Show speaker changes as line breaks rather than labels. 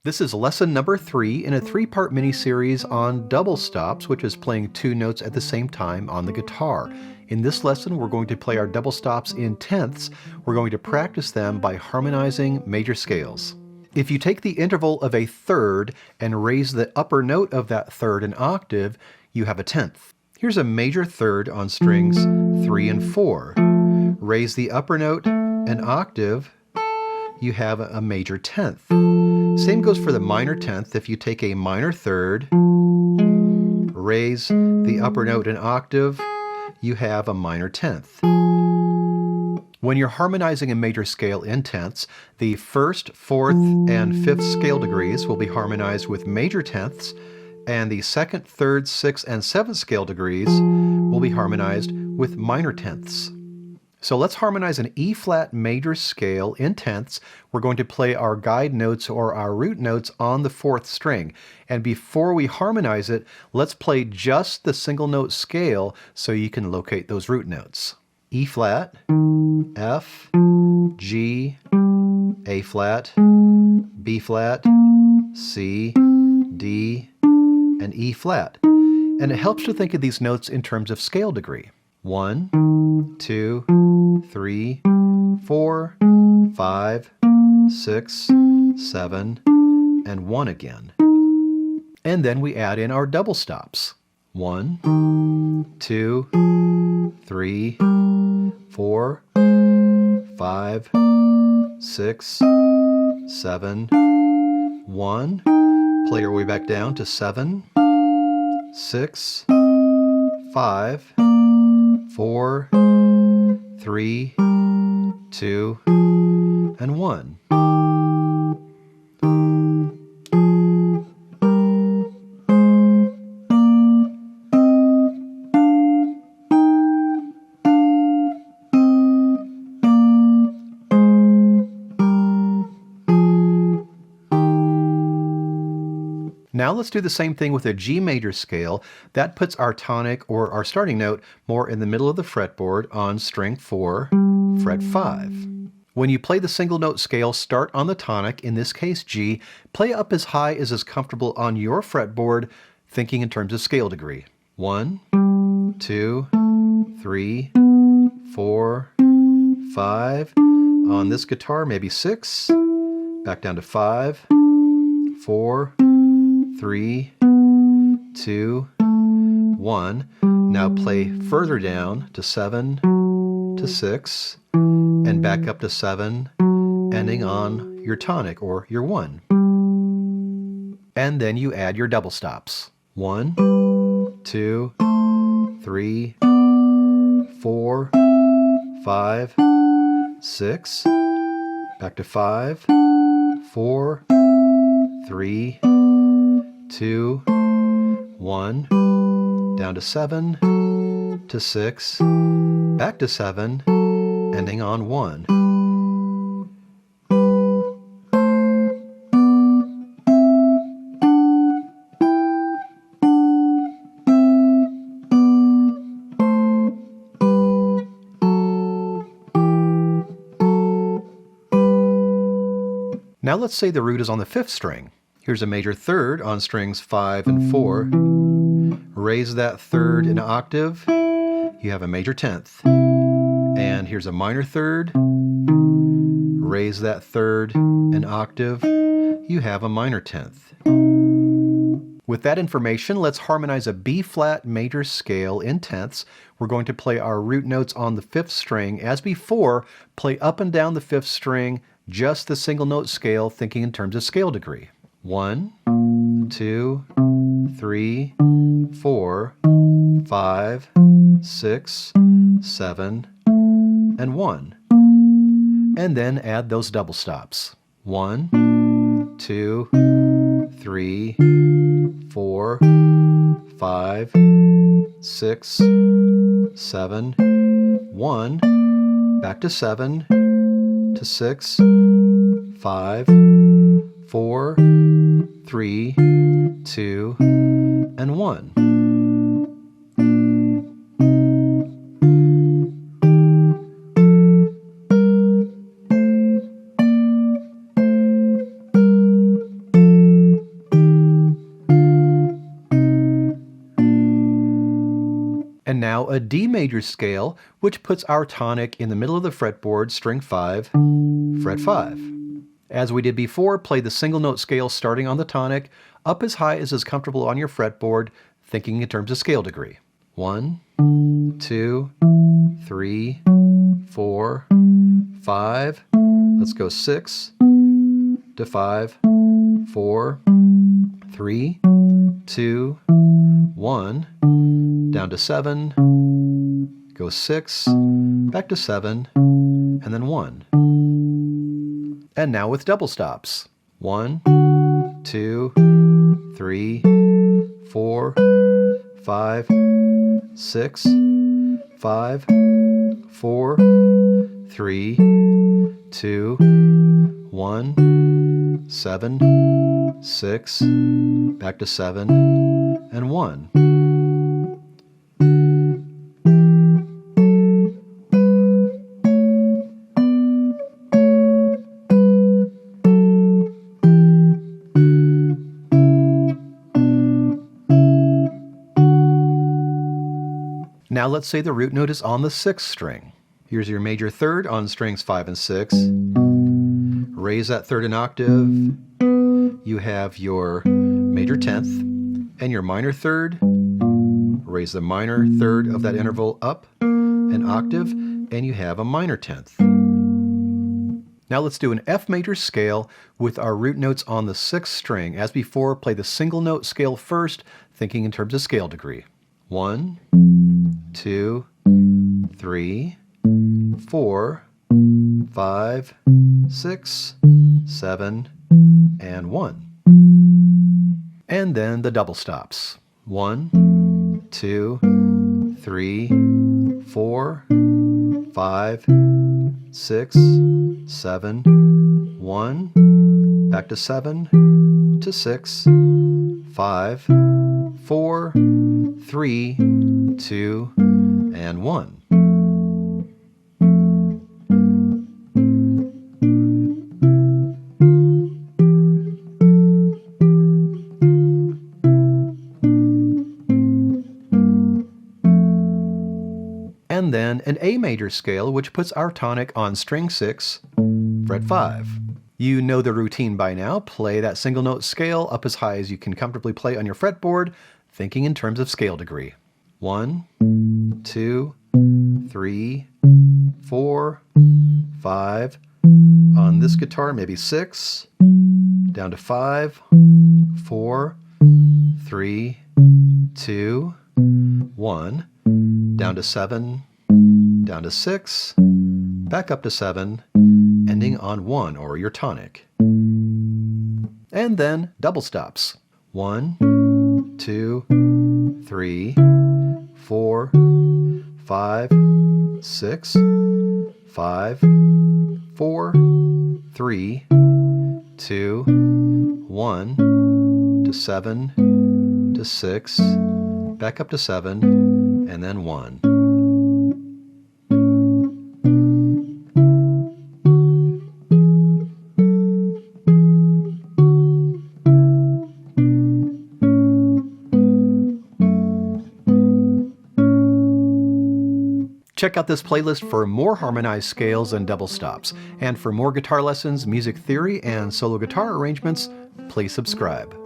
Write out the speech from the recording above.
This is lesson number 3 in a 3-part mini-series on double stops, which is playing 2 notes at the same time on the guitar. In this lesson, we're going to play our double stops in tenths. We're going to practice them by harmonizing major scales. If you take the interval of a third and raise the upper note of that third an octave, you have a tenth. Here's a major third on strings 3 and 4. Raise the upper note an octave, you have a major tenth. Same goes for the minor tenth. If you take a minor third, raise the upper note an octave, you have a minor tenth. When you're harmonizing a major scale in tenths, the first, fourth, and fifth scale degrees will be harmonized with major tenths, and the second, third, sixth, and seventh scale degrees will be harmonized with minor tenths. So let's harmonize an E-flat major scale in tenths. We're going to play our guide notes or our root notes on the 4th string. And before we harmonize it, let's play just the single note scale so you can locate those root notes. E-flat, F, G, A-flat, B-flat, C, D, and E-flat. And it helps to think of these notes in terms of scale degree. 1, 2, 3, 4, 5, 6, 7, and 1 again. And then we add in our double stops. 1, 2, 3, 4, 5, 6, 7, 1. Play our way back down to 7, 6, 5, 4, 3, 2, and 1. Now let's do the same thing with a G major scale. That puts our tonic or our starting note more in the middle of the fretboard on string 4, fret 5. When you play the single note scale, start on the tonic, in this case G, play up as high as is comfortable on your fretboard, thinking in terms of scale degree. 1, 2, 3, 4, 5. On this guitar, maybe 6. Back down to 5, 4, 3, 2, 1. Now play further down to 7, to 6, and back up to 7, ending on your tonic or your 1. And then you add your double stops. 1, 2, 3, 4, 5, 6, back to 5, 4, 3, 2, 1, down to 7, to 6, back to 7, ending on 1. Now let's say the root is on the 5th string. Here's a major third on strings 5 and 4. Raise that third an octave, you have a major tenth. And here's a minor third. Raise that third an octave, you have a minor tenth. With that information, let's harmonize a B-flat major scale in tenths. We're going to play our root notes on the 5th string. As before, play up and down the 5th string, just the single note scale, thinking in terms of scale degree. 1, 2, 3, 4, 5, 6, 7, and 1. And then add those double stops. 1, 2, 3, 4, 5, 6, 7, 1. Back to 7, to 6, 5, 4, 3, 2, and 1. And now a D major scale, which puts our tonic in the middle of the fretboard, string 5, fret 5. As we did before, play the single note scale starting on the tonic, up as high as is comfortable on your fretboard, thinking in terms of scale degree. 1, 2, 3, 4, 5. Let's go 6 to 5, 4, 3, 2, 1, down to 7, go 6, back to 7, and then 1. And now with double stops. 1, 2, 3, 4, 5, 6, 5, 4, 3, 2, 1, 7, 6, back to 7, and 1. Now let's say the root note is on the 6th string. Here's your major third on strings 5 and 6. Raise that third an octave. You have your major 10th and your minor third. Raise the minor third of that interval up an octave, and you have a minor 10th. Now let's do an F major scale with our root notes on the 6th string. As before, play the single note scale first, thinking in terms of scale degree. 1, 2, 3, 4, 5, 6, 7, and 1. And then the double stops. 1, 2, 3, 4, 5, 6, 7, 1, back to 7, to 6, 5, 4, 3, 2, and 1. And then an A major scale, which puts our tonic on string 6, fret 5. You know the routine by now. Play that single note scale up as high as you can comfortably play on your fretboard, thinking in terms of scale degree. 1, 2, 3, 4, 5. On this guitar, maybe 6, down to 5, 4, 3, 2, 1, down to 7, down to 6, back up to 7, ending on 1, or your tonic. And then double stops. 1, 2, 3, 4, 5, 6, 5, 4, 3, 2, 1, to 7, to 6, back up to 7, and then 1. Check out this playlist for more harmonized scales and double stops. And for more guitar lessons, music theory, and solo guitar arrangements, please subscribe.